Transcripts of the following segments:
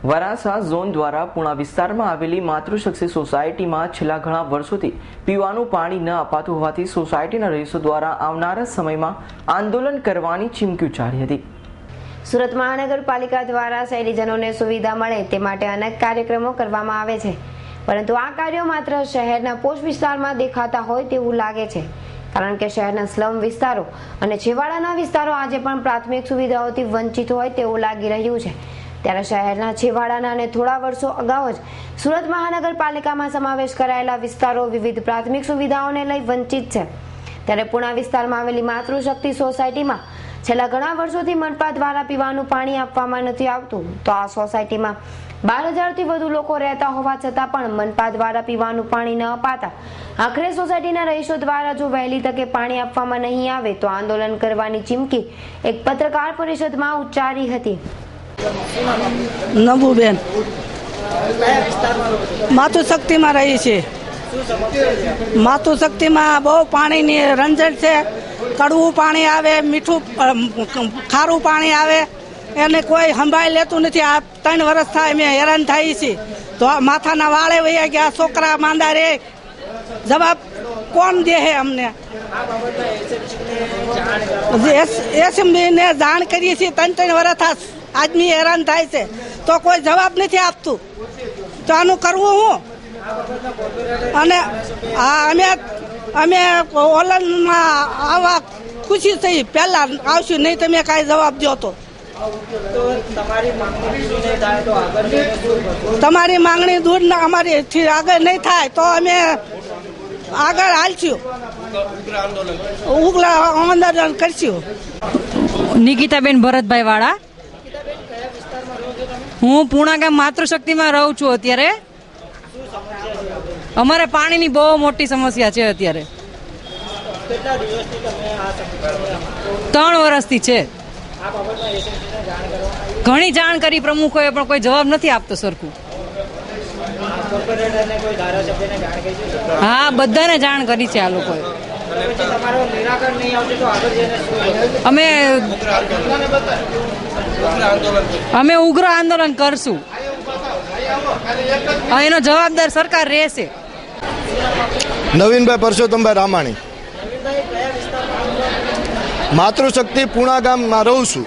Varachha zone દ્વારા પુણા વિસ્તારમાં આવેલી માતૃશક્તિ સોસાયટીમાં છેલ્લા ઘણા વર્ષોથી પીવાનું પાણી ન અપાતું હોવાથી સોસાયટીના રહીશો દ્વારા આવનારા સમયમાં આંદોલન કરવાની ચીમકી ઉચ્ચારી હતી। સુરત મહાનગરપાલિકા દ્વારા શહેરીજનોને સુવિધા મળે તે માટે અનેક કાર્યક્રમો કરવામાં આવે છે, પરંતુ આ કાર્યો માત્ર શહેરના પોશ વિસ્તારમાં દેખાતા હોય તેવું લાગે છે, કારણ કે શહેરના સ્લમ વિસ્તારો અને છેવાડાના વિસ્તારો આજે પણ પ્રાથમિક સુવિધાઓથી વંચિત હોય તેવું લાગી રહ્યું છે। ત્યારે શહેરના છેવાડાના અને થોડા વર્ષો અગાઉ જ સુરત મહાનગરપાલિકામાં સમાવેશ કરાયેલા વિસ્તારો વિવિધ પ્રાથમિક સુવિધાઓને લઈ વંચિત છે। ત્યારે પુણા વિસ્તારમાં આવેલી માતૃશક્તિ સોસાયટીમાં છેલ્લા ઘણા વર્ષોથી મનપા દ્વારા પીવાનું પાણી આપવામાં નથી આવતું, તો આ સોસાયટીમાં 12,000 થી વધુ લોકો રહેતા હોવા છતાં પણ મનપા દ્વારા પીવાનું પાણી ન અપાતા આખરે સોસાયટીના રહીશો દ્વારા જો વહેલી તકે પાણી આપવામાં નહીં આવે તો આંદોલન કરવાની ચીમકી એક પત્રકાર પરિષદમાં ઉચ્ચારી હતી। નબુબેન માતૃશક્તિમાં રહી છે। માતૃશક્તિમાં બહુ પાણીની રંજન છે। કડવું પાણી આવે, મીઠું ખારું પાણી આવે, એને કોઈ સંભાળી લેતું નથી। આ 3 વર્ષ થાય અમે હેરાન થાય છે, તો માથાના વાળે વયા ગયા, છોકરા માંદા રે, જવાબ કોણ દે હે અમને? એસએમબીને જાણ કરીએ છીએ, 3 વર્ષ થાય આદમી હેરાન થાય છે, તો કોઈ જવાબ નથી આપતું, તો આનું કરવું હું? અને અમે ઓનલાઈનમાં આવા ખુશી થઈ, પહેલા આવશું નહીં, તમે કાંઈ જવાબ દો તો તમારી માંગણી દૂર અમારી આગળ નહીં થાય તો અમે આગળ હાલશું, ઉગ્ર આંદોલન કરશું। નિકિતાબેન ભરતભાઈ વાળા, હું પૂણા ગામ માતૃશક્તિમાં રહું છું। અત્યારે અમારે પાણીની બહુ મોટી સમસ્યા છે। અત્યારે 3 વર્ષથી છે। ઘણી જાણ કરી પ્રમુખોએ, પણ કોઈ જવાબ નથી આપતો સરખું। હા, બધાને જાણ કરી છે આ લોકોએ। અમે ઉગ્ર આંદોલન કરશું, એનો જવાબદાર સરકાર રહેશે। નવીનભાઈ પરસોત્તમભાઈ રામાણી, માતૃશક્તિ પૂણા ગામમાં રહું છું।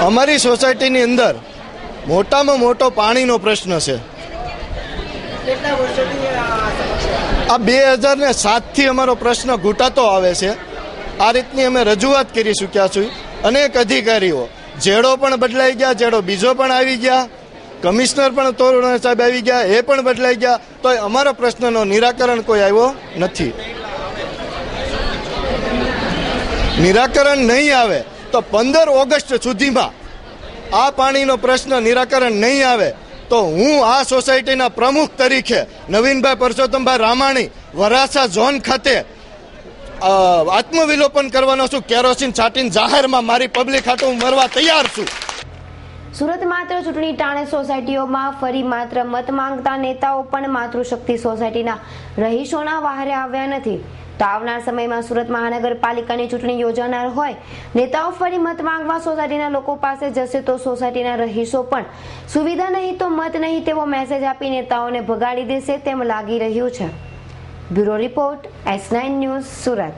અમારી સોસાયટીની અંદર મોટામાં મોટો પાણીનો પ્રશ્ન છે। આ 2007થી અમારો પ્રશ્ન ઘૂંટાતો આવે છે। આ રીતની અમે રજૂઆત કરી ચૂક્યા છીએ। અનેક અધિકારીઓ, જેડો પણ બદલાઈ ગયા, જેડો બીજો પણ આવી ગયા, કમિશનર પણ તોરણા સાહેબ આવી ગયા, એ પણ બદલાઈ ગયા, તો અમારા પ્રશ્નનો નિરાકરણ કોઈ આવ્યો નથી। નિરાકરણ નહીં આવે તો 15 ઓગસ્ટ સુધીમાં આ પાણીનો પ્રશ્ન નિરાકરણ નહીં આવે તો હું આ સોસાયટીના પ્રમુખ તરીકે નવીનભાઈ પરસોત્તમભાઈ રામાણી વરાછા ઝોન ખાતે આત્મવિલોપન કરવાનો છું। કેરોસીન છાંટીને જાહેરમાં મારી પબ્લિક હાટું મરવા તૈયાર છું। સુરત માત્ર ચૂંટણી ટાણે સોસાયટીઓમાં ફરી માત્ર મત માંગતા નેતાઓ પણ માતૃશક્તિ સોસાયટીના રહીશોના વહારે આવ્યા નથી, તો આવનાર સમયમાં સુરત મહાનગરપાલિકાની ચૂંટણી યોજાનાર હોય, નેતાઓ ફરી મત માંગવા સોસાયટીના લોકો પાસે જશે તો સોસાયટીના રહીશો પણ સુવિધા નહીં તો મત નહીં તેવો મેસેજ આપી નેતાઓને ભગાડી દેશે તેમ લાગી રહ્યું છે। Bureau report, S9 news, Surat.